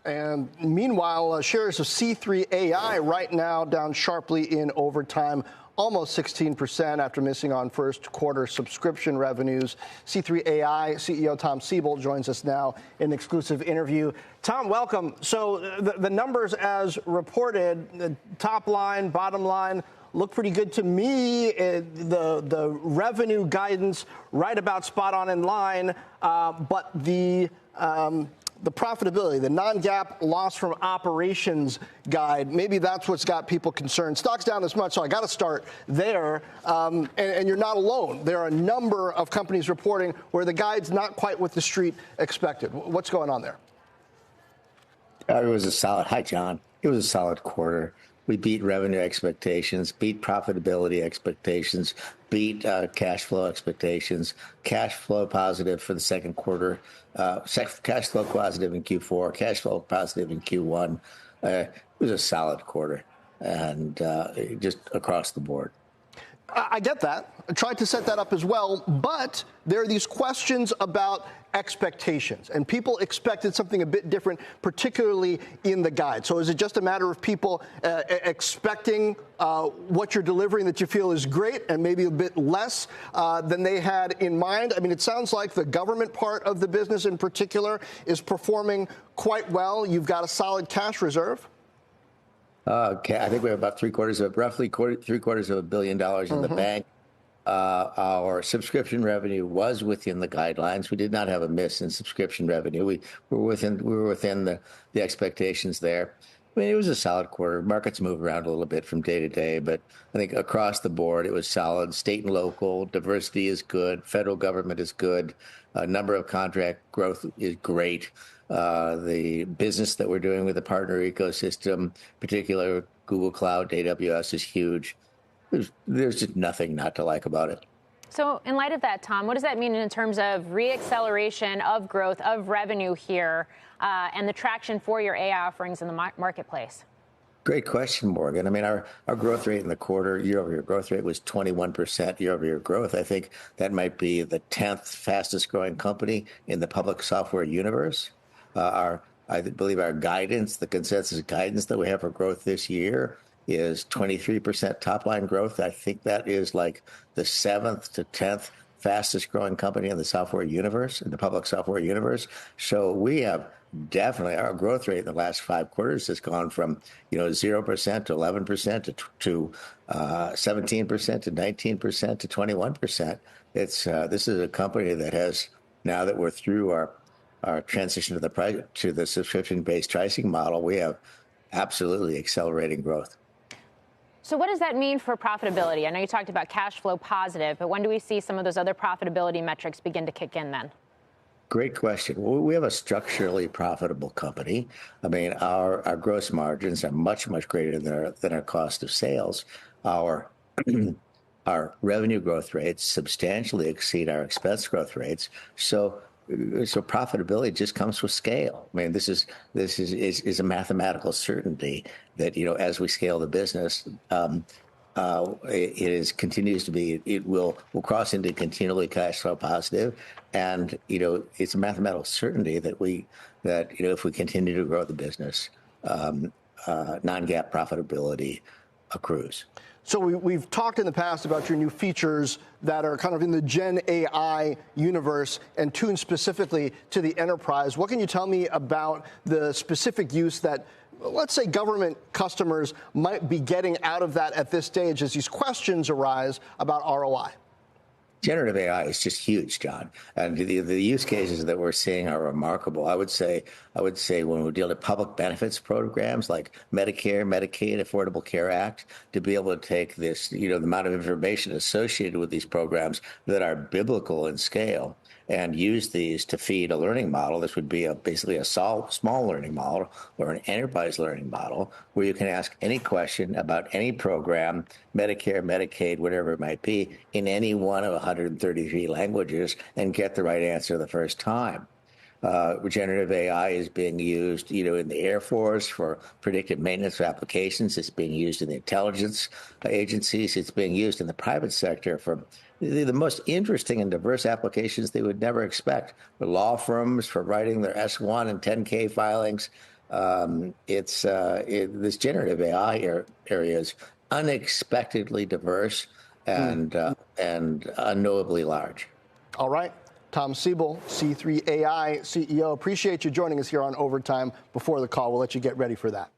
And meanwhile, shares of C3.AI right now down sharply in overtime, almost 16% after missing on first quarter subscription revenues. C3.AI CEO Tom Siebel joins us now in an exclusive interview. Tom, welcome. So the numbers as reported, the top line, bottom line, look pretty good to me. The revenue guidance right about spot on in line, but the profitability, the non-GAAP loss from operations guide, maybe that's what's got people concerned. Stock's down this much, so I got to start there. And you're not alone. There are a number of companies reporting where the guide's not quite what the street expected. What's going on there? It was a solid, hi, John. It was a solid quarter. We beat revenue expectations, beat profitability expectations, beat cash flow expectations, cash flow positive for the second quarter, cash flow positive in Q4, cash flow positive in Q1. It was a solid quarter, and just across the board. I get that. I tried to set that up as well, but there are these questions about expectations, and people expected something a bit different, particularly in the guide. So is it just a matter of people expecting what you're delivering that you feel is great and maybe a bit less than they had in mind? I mean, it sounds like the government part of the business in particular is performing quite well. You've got a solid cash reserve. Okay, I think we have about roughly $750 million in the bank. Our subscription revenue was within the guidelines. We did not have a miss in subscription revenue. We were within the expectations there. I mean, it was a solid quarter. Markets move around a little bit from day to day, but I think across the board it was solid. State and local diversity is good. Federal government is good. Number of contract growth is great. The business that we're doing with the partner ecosystem, particularly Google Cloud, AWS, is huge. There's just nothing not to like about it. So in light of that, Tom, what does that mean in terms of reacceleration of growth of revenue here and the traction for your AI offerings in the marketplace? Great question, Morgan. I mean, our growth rate in the quarter, year-over-year growth rate was 21% year-over-year growth. I think that might be the 10th fastest growing company in the public software universe. I believe our guidance, the consensus guidance that we have for growth this year is 23% top line growth. I think that is like the 7th to 10th fastest growing company in the software universe, in the public software universe. So we have definitely, our growth rate in the last 5 quarters has gone from 0% to 11% to 17% to 19% to 21%. This is a company that has, now that we're through our transition to the subscription-based pricing model, we have absolutely accelerating growth. So what does that mean for profitability? I know you talked about cash flow positive, but when do we see some of those other profitability metrics begin to kick in then? Great question. We have a structurally profitable company. I mean, our gross margins are much, much greater than our cost of sales. Our revenue growth rates substantially exceed our expense growth rates. So profitability just comes with scale. I mean, this is a mathematical certainty that, as we scale the business, it will cross into continually cash flow positive. And, it's a mathematical certainty that if we continue to grow the business, non-GAAP profitability accrues. So we've talked in the past about your new features that are kind of in the Gen AI universe and tuned specifically to the enterprise. What can you tell me about the specific use that, let's say, government customers might be getting out of that at this stage as these questions arise about ROI? Generative AI is just huge, John, and the use cases that we're seeing are remarkable. I would say when we deal with public benefits programs like Medicare, Medicaid, Affordable Care Act, to be able to take this, the amount of information associated with these programs that are biblical in scale and use these to feed a learning model. This would be basically a small learning model or an enterprise learning model where you can ask any question about any program, Medicare, Medicaid, whatever it might be, in any one of 133 languages and get the right answer the first time. Generative AI is being used, in the Air Force for predictive maintenance applications. It's being used in the intelligence agencies. It's being used in the private sector for the most interesting and diverse applications they would never expect. For law firms, for writing their S1 and 10K filings, This generative AI area is unexpectedly diverse and unknowably large. All right. Tom Siebel, C3.AI CEO. Appreciate you joining us here on Overtime. Before the call, we'll let you get ready for that.